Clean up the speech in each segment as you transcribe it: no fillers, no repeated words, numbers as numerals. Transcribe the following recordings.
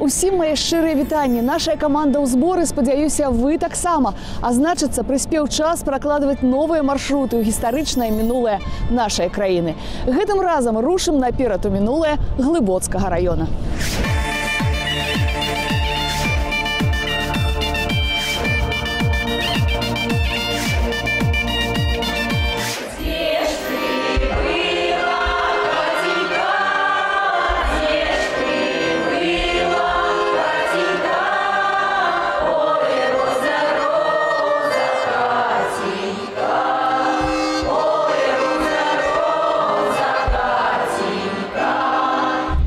Усім мае шчырыя вітанні. Наша каманда ў зборы, спадзяюся, вы таксама. А значыцца, прыспеў час пракладваць новыя маршруты ў гістарычнае мінулае нашай краіны. Гэтым разам рушым наперад у мінулае Глыбоцкага раёна.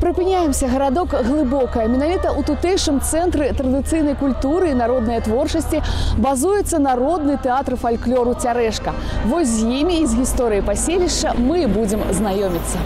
Прыпыняемся гарадок Глыбокае. Менавіта ў тутэйшым цэнтры традыцыйнай культуры і народнай творчасці базуецца народны тэатр фальклору «Цярэшка». Вось з імі і з гісторыяй паселішча мы будзем знаёміцца.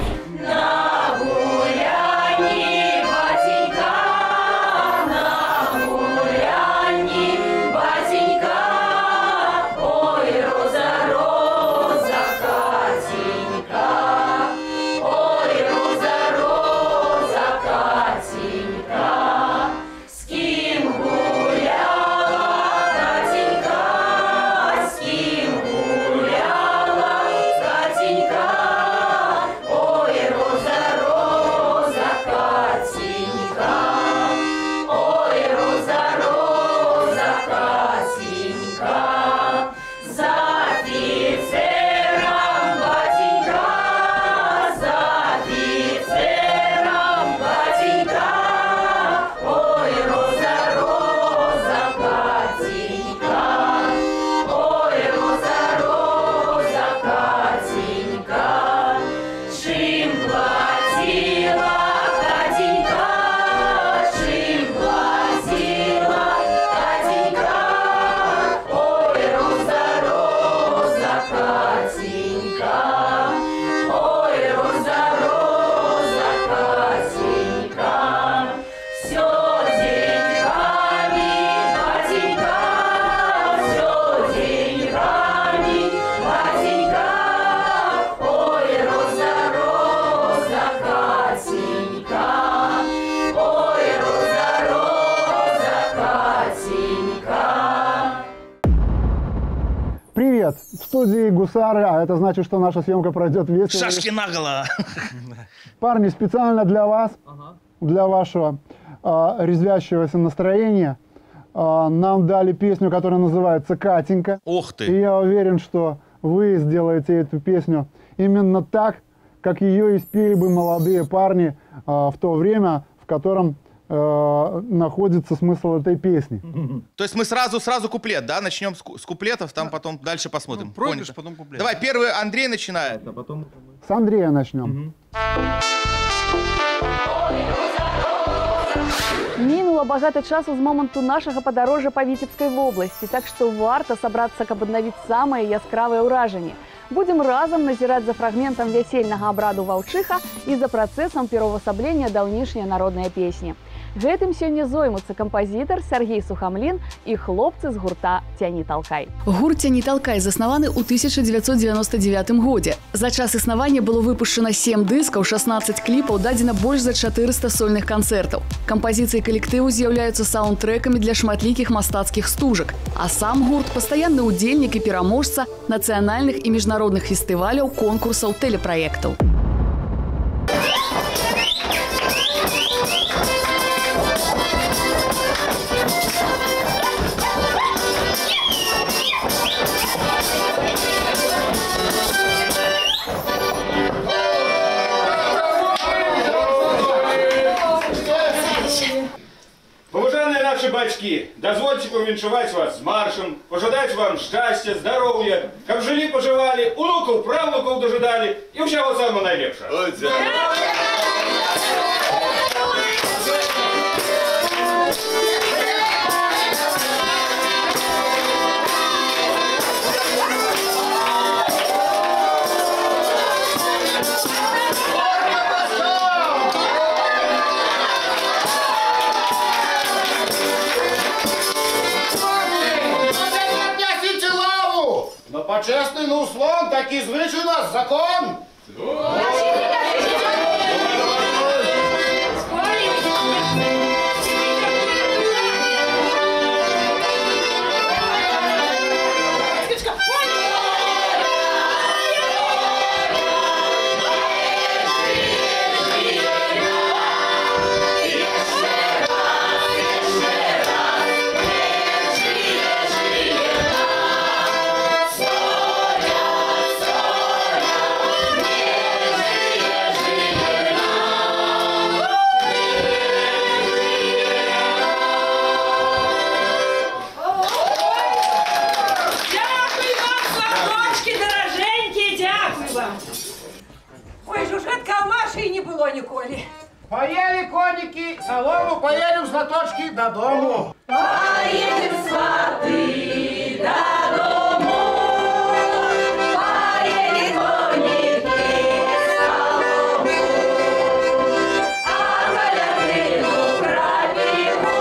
Привет! В студии Гусары, а это значит, что наша съемка пройдет весело. Шашки наголо! Парни, специально для вас, для вашего резвящегося настроения, нам дали песню, которая называется «Катенька». Ух ты! И я уверен, что вы сделаете эту песню именно так, как ее испели бы молодые парни в то время, в котором находится смысл этой песни. То есть мы сразу куплет, да? Начнем с куплетов, там потом дальше посмотрим. Ну, пройдешь, потом куплет. Давай, первый Андрей начинает. А потом... С Андрея начнем. Мінула багата часу з моманту нашага падарожжа па Віцебскай вобласці, так што варта сабрацца, каб аднавіць самыя яскравыя ўражанні. Будзем разам назіраць за фрагментам вясельнага абраду ваўчыха і за працэсам пераўвасаблення даўнейшняй народнай песні. Гэтым сёння зоймуцца кампазітар Сергей Сухамлін і хлопцы з гурта «Цяні талкай». Гурт «Цяні талкай» заснаваны ў 1999 годзе. За час існавання было выпушчана 7 дыскаў, 16 кліпаў, дадзена больш за 400 сольных канцэртаў. Кампазіцыі калектыву з'яўляюцца саундтрэкамі для шматлікіх мастацкіх стужак. А сам гурт – пастаянны ўдзельнік і пераможца нацыянальных і міжнародных фестываляў, конкурсаў, тэлепраектаў. Уважаемые наши батьки, дозвольте повенчевать вас с маршем, пожелать вам счастья, здоровья, как жили-поживали, внуков, правнуков дожидали и всего самого наилепшего. Почесний на услон, такий звичай у нас закон. Поехали, коники, солому поедем с лоточки до дому. Поедем сваты до дому, поедем коники солому, а колядину пропиву,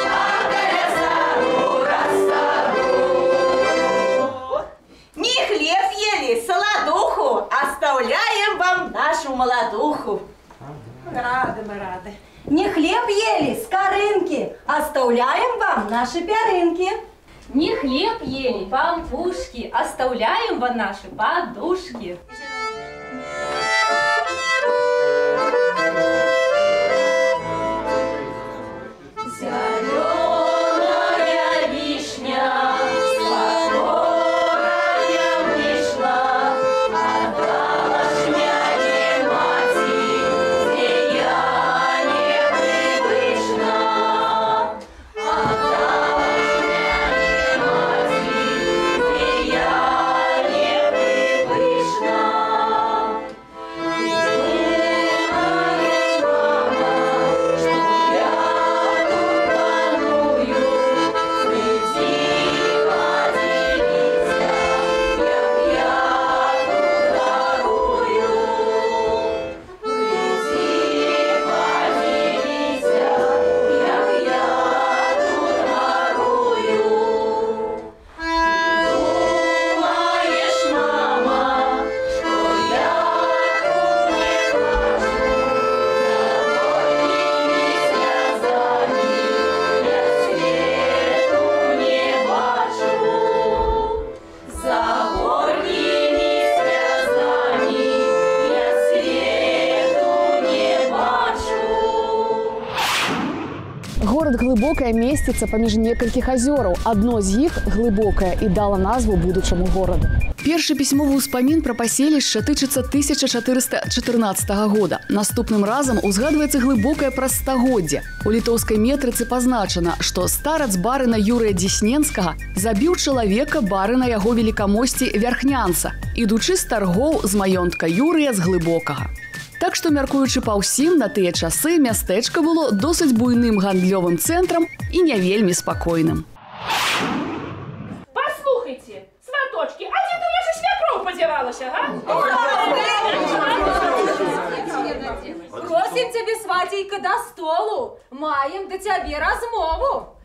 а колязару расставу. Не хлеб ели, солодуху, оставляем вам нашу молодуху. Рады мы рады. Не хлеб ели, скорынки, оставляем вам наши пярынки. Не хлеб ели, пампушки, оставляем вам наши подушки. Зеленая вишня, с которой вышла, отдала шмяне мати, где я непривычна. Отдала шмяне мати, где я непривычна. Город Глыбокае месціцца паміж некалькіх азёраў. Адно з іх, Глыбокае, і дала назву будучаму гораду. Першы пісьмовы ўспамін пра паселішча тычыцца 1414 года. Наступным разам узгадваецца Глыбокае праз стагоддзе. У літоўскай метрыцы пазначана, што старац барына Юрыя Дзесненскага забіў чалавека барына яго велікамосці Вярхнянца, ідучы з таргоў з маёнтка Юрыя з Глыбокага. Так што, мяркуючы па ўсім, на тыя часы мястэчка было досыць буйным гандлёвым цэнтрам і не вельмі спакойным. Послухайте, сваточки, а где ты наша свекровь подевалась, ага? Просим тебе, сватейка, до столу. Маем до тебе размову.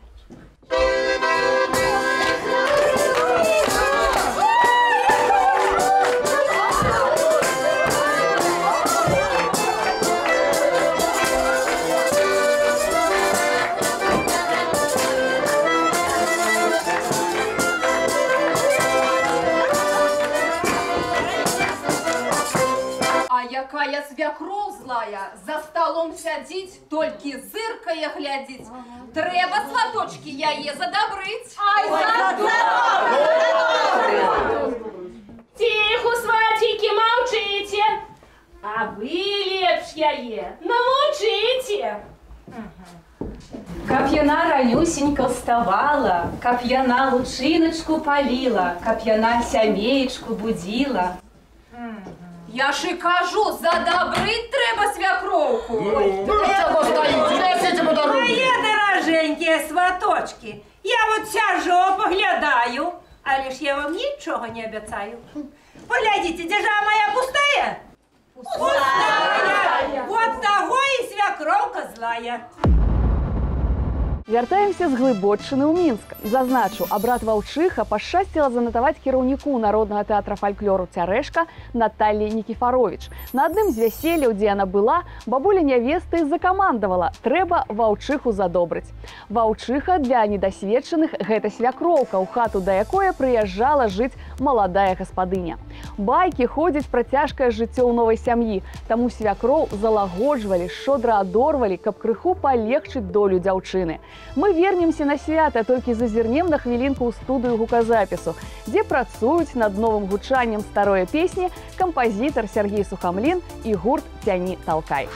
Якая свекровь злая, за столом сядзіць, толькі зыркая глядзіць. Трэба, сваточки, яе задабрыць. Ай, Тихо, сватейки, молчите. А вы лепш яе намучите. Каб яна ранюсенька вставала, каб яна лучыночку палила, каб яна сямеечку будила. Я ж і кажу, задабрыць трэба свякроўку. Чего стоите? Несите по дороге. Мои дороженькие сваточки, я вот сяжу, поглядаю, а лишь я вам ничего не обещаю. Поглядите, держа моя пустая? Пустая! Вот того и свекровка злая. Вяртаемся з Глыбоччыны ў Мінск. Зазначу, абрад ваўчыха пашчасціла занатаваць кіраўніку народнага тэатра фальклору «Цярэшка» Наталлі Нікіфаровіч. На адным з вяселляў, дзе яна была, бабуля нявесты закамандавала: трэба ваўчыху задобрыць. Ваўчыха для недасведчаных – гэта свякроўка, у хату да якое прыязджала жыць маладая гаспадыня. Байкі ходзяць пра цяжкае жыццё ў новай сям'і, таму свякроў залагоджвалі, шчодра адорвалі, каб крыху палегчыць долю дзяўчыны. Мы вернемся на свята, толькі зазірнем на хвілінку ў студыю гуказапісу, дзе працуюць над новым гучаннем старой песні кампазітар Сергей Сухамлін і гурт «Цяні Талкай».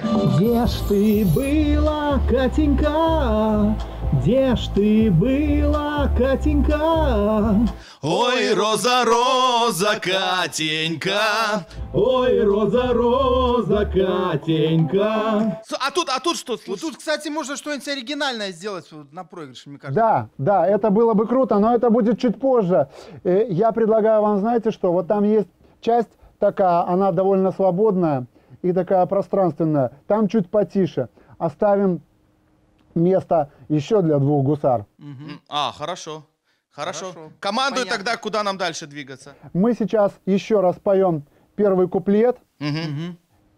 Где ж ты была, Катенька? Где ж ты была, Катенька? Ой, роза, роза, Катенька. Ой, роза, роза, Катенька. А тут что Вот слушай? тут, кстати, можно что-нибудь оригинальное сделать вот на проигрыше, мне кажется. Да, да, это было бы круто, но это будет чуть позже. Я предлагаю вам, знаете что, вот там есть часть такая, она довольно свободная и такая пространственная. Там чуть потише. Оставим место еще для 2 гусар. А, хорошо. Хорошо. Командуй тогда, куда нам дальше двигаться. Мы сейчас еще раз поем первый куплет.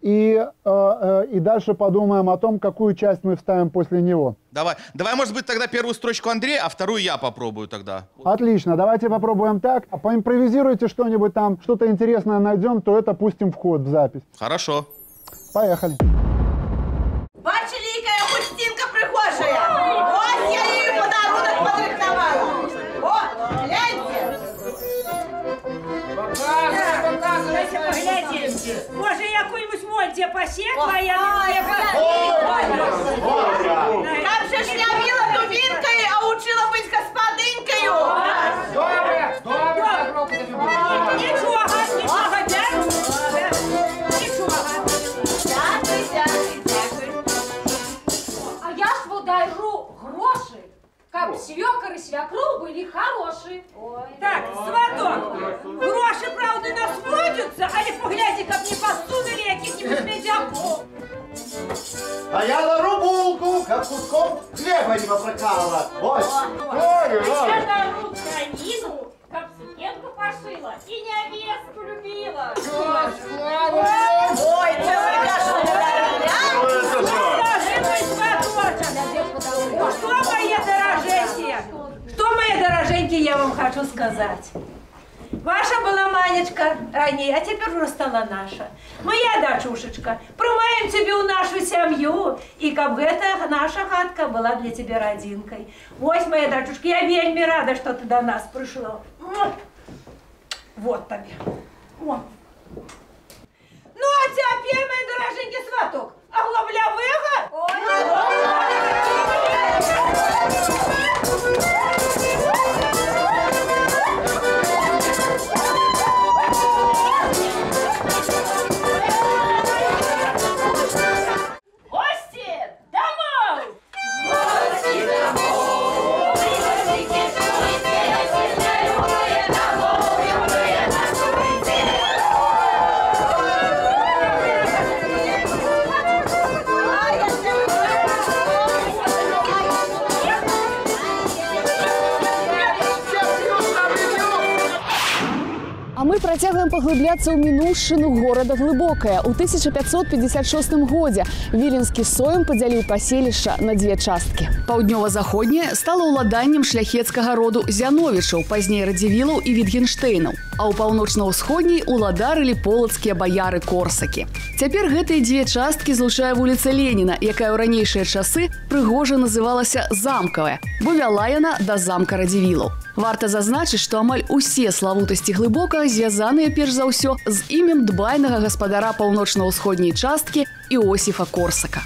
И дальше подумаем о том, какую часть мы вставим после него. Давай, может быть, тогда первую строчку Андрея, а вторую я попробую тогда. Отлично, давайте попробуем так. Поимпровизируйте что-нибудь там, что-то интересное найдем, то это пустим в ход, в запись. Хорошо. Поехали. Бачили, якая хустинка прихожая? Ось я їй подарунок подрихтовала. О, гляньте. Давайте поглядим. Може, якусь мольтя посекла, я не Там же ж я била дубинкой, а учила быть господынькою. Нічого, А я ж выдаю гроши, как свекор и свекрух были хорошие. Так, сваток, гроші, правда, не сводяться, але погляньте, как не посунули яких-нибудь медяков. А я дару булку, как куском хлеба не попрокалывала. Ой, Я дару тканину, как сукенку пошила и невестку любила. Ой, це ви кажете, скажи, мой сваточек, что, мои дороженькие, я вам хочу сказать. Ваша была Манечка ранее, а теперь уже стала наша. Моя дочушечка, прымаем тебе у нашу семью, и как эта наша хатка была для тебя родинкой. Ось, моя дочушка, я вельми рада, что ты до нас пришла. Вот тебе. О. Ну, а теперь, мой дороженький сваток, а главлявыга? А мы працягваем паглыбляцца ў мінуўшчыну горада Глыбокае. У 1556 годзе віленскі сойм падзяліў паселішча на дзве часткі. Паўднёва-заходняе стала ўладаннем шляхецкага роду Зяновічаў, пазней радзівілаў і Вітгенштейнаў, а ў паўночна-ўсходняй уладарылі полацкія баяры Корсакі. Цяпер гэтыя дзве часткі злучае вуліца Леніна, якая ў ранейшыя часы прыгожа называлася Замкавая, бо вяла яна да замка радзівілаў. Варта зазначыць, што амаль усе славутасці Глыбокага звязаныя перш за ўсё з імем дбайнага гаспадара паўночна-ўсходняй часткі Іосіфа Корсака.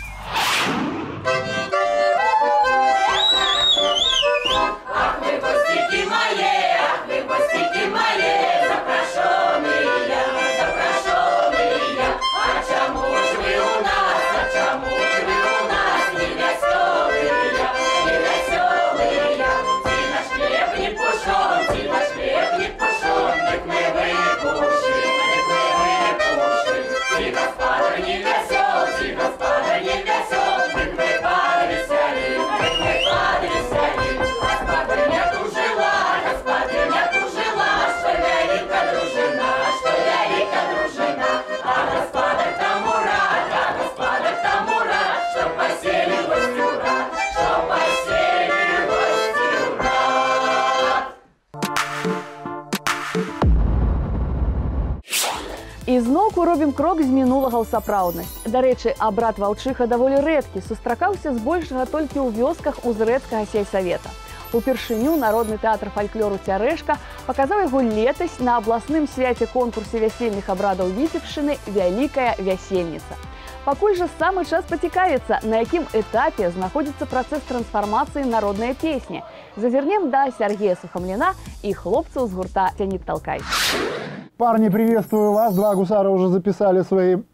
І зноўку робім крок з мінулага ў сапраўднасць. Дарэчы, абрад ваўчыха даволі рэдкі, сустракаўся збольшага толькі ў вёсках узрэдкага сельсавета. Упершыню народны тэатр фальклору «Цярэшка» паказаў яго летась на абласным свяце конкурсе вясельных абрадаў Віцебшчыны «Вялікая вясельніца». Пакуль жа самы час пацікавіцца, на якім этапе знаходзіцца працэс трансфармацыі народнай песні. Зазірнем да Сергея Сухомлина и хлопцаў з гурта «Тянит толкай». Парни, приветствую вас. Два гусара уже записали свой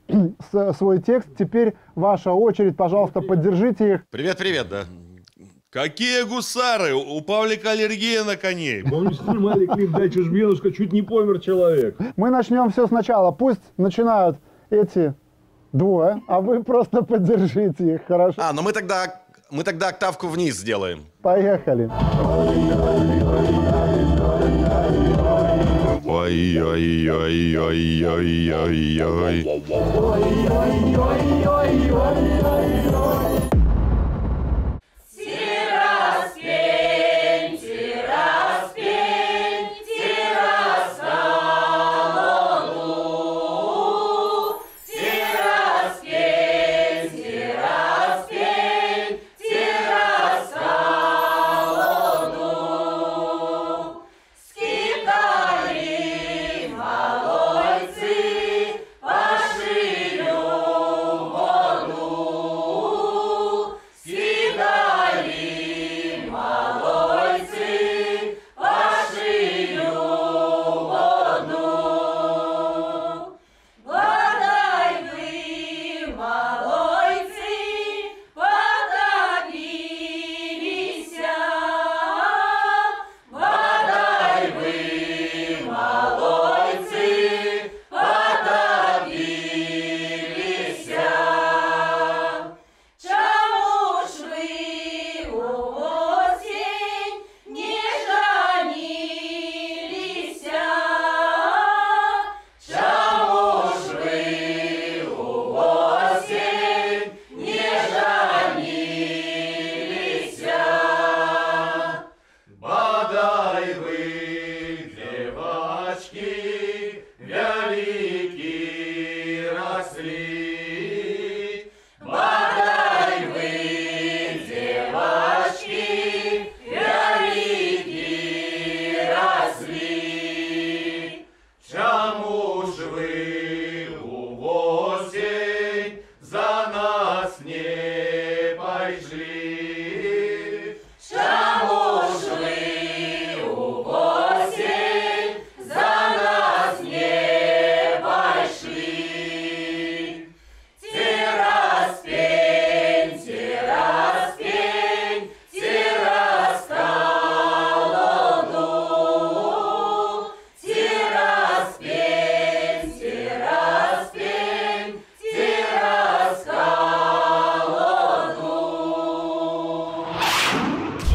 текст. Теперь ваша очередь. Пожалуйста, поддержите их. Привет, да. Какие гусары? У Павлика аллергия на коней. Помнишь, снимали клип «Дай чужбинушка», чуть не помер человек. Мы начнем все сначала. Пусть начинают эти двое, а вы просто поддержите их, хорошо? А, ну мы тогда октавку вниз сделаем. Поехали. Ой-ой-ой-ой-ой-ой-ой.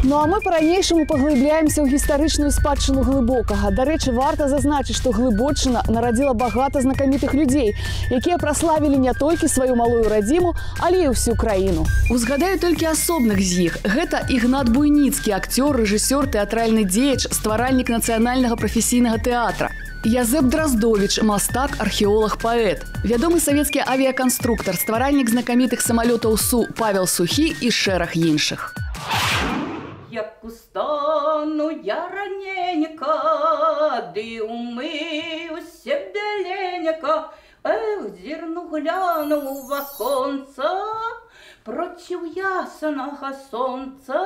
Ну а мы по-ранейшаму паглыбляемся ў гістарычную спадчыну Глыбокага. Дарэчы, варта зазначыць, што Глыбоччына нарадзіла багата знакамітых людзей, якія праславілі не толькі сваю малую радзіму, але і ўсю краіну. Узгадаю толькі асобных з іх. Гэта Ігнат Буйніцкі, акцёр, рэжысёр, тэатральны дзеяч, стваральнік нацыянальнага прафесійнага тэатра. Язэп Драздовіч, мастак, археолог, паэт. Вядомы савецкі авіяканструктар, стваральнік знакамітых самалётаў Су Павел Сухі і шэраг іншых. Як устану я раненько, ды умыюся беленько, эх, зірну гляну в оконца, проціў яснага сонца.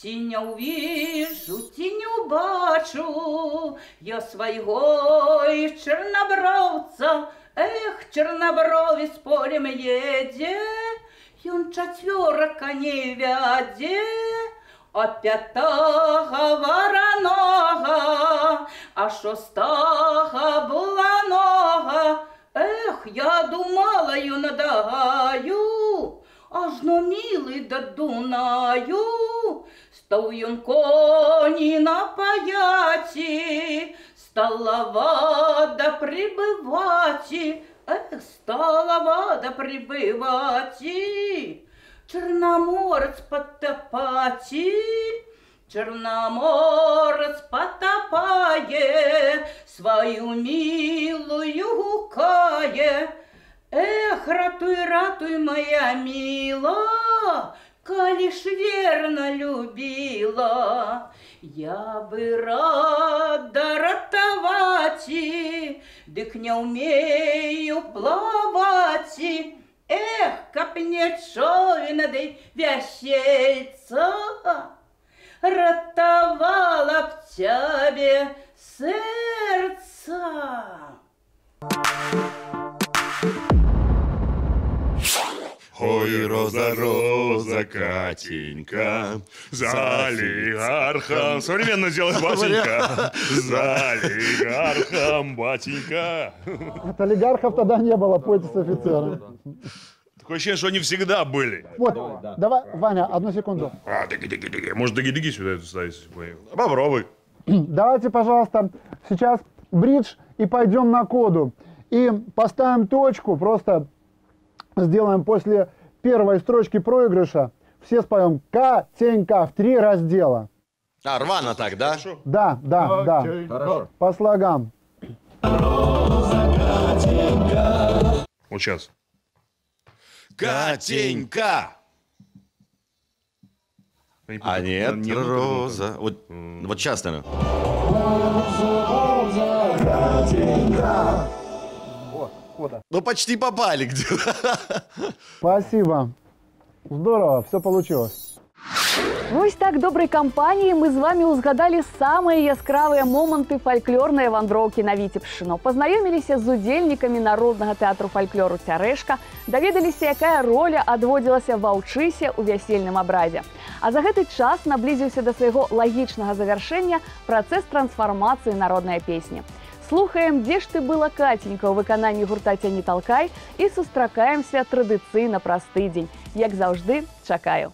Ці не ўвіжу, ці не ўбачу я свайго і чарнаброўца. Эх, чарнаброві з полем едзе, ён чацвёра коней вядзе, а пятага варанога, а шостага буланога. Эх, я думала, ён надагаю, ажно милый да Дунаю. Стаў ён коні напаяці, стала вода прибываці. Эх, стала вода прибываці. Чорноморець потопаці, Чорноморець потопає, свою милую гукає. Эх, ратуй, ратуй, моя мила, коли ж верно любила. Я бы рада ратовать, дык не умею плавать. Эх, копнет човен, да вящельца, ратовала б тебе сердце. Ой, роза, роза, Катенька, за олигархом. Современно сделай, батенька. За олигархом, батенька. От олигархов тогда не было, пойте с офицером. Такое ощущение, что они всегда были. Вот, давай, Ваня, одну секунду. Может, дыги-дыги сюда ставить? Попробуй. Давайте, пожалуйста, сейчас бридж и пойдем на коду. И поставим точку, просто сделаем после первой строчки проигрыша. Все споем Катенька в 3 раздела. А, рвано так, да? Да, да, да. Хорошо. По слогам. Вот сейчас. Катенька! А нет, роза. Вот сейчас, наверное. Ну, почти попали где-то. Спасибо. Здорово, все получилось. Вось так добрай кампаніі мы з вами ўзгадалі самыя яскравыя моманты фальклорнай вандроўкі на Віцебшчыну. Пазнаёміліся з удзельнікамі народнага тэатру фальклору «Цярэшка», даведаліся, якая роля адводзілася ваўчысе ў вясельным абрадзе. А за гэты час наблізіўся да свайго лагічнага завяршэння працэс трансфармацыі народнай песні. Слухаем «Дзе ж ты была, Катенька» ў выкананні гурта «Цяні талкай» і сустракаемся традыцыйна праз тыдзень. Як заўжды, чакаю.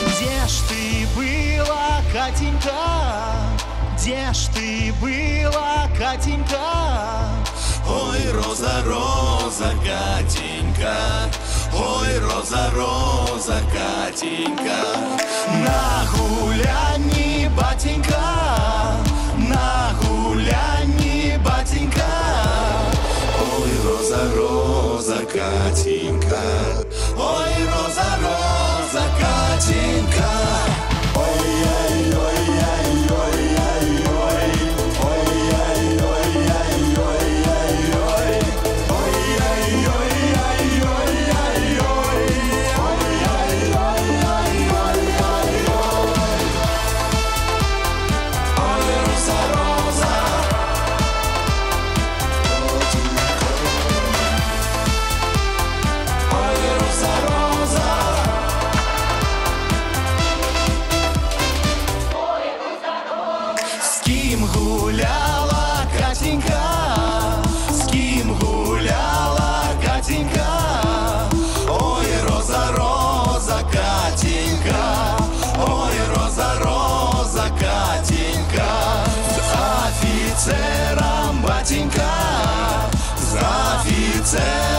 Где ж ты была, Катенька? Где ж ты была, Катенька? Ой, роза, роза, Катенька, ой, роза, роза, Катенька. На гулянье, батенька, на гулянье, батенька. Ой, роза, роза, Катенька, ой, роза, роза, Катенька. Батенька, за офицером.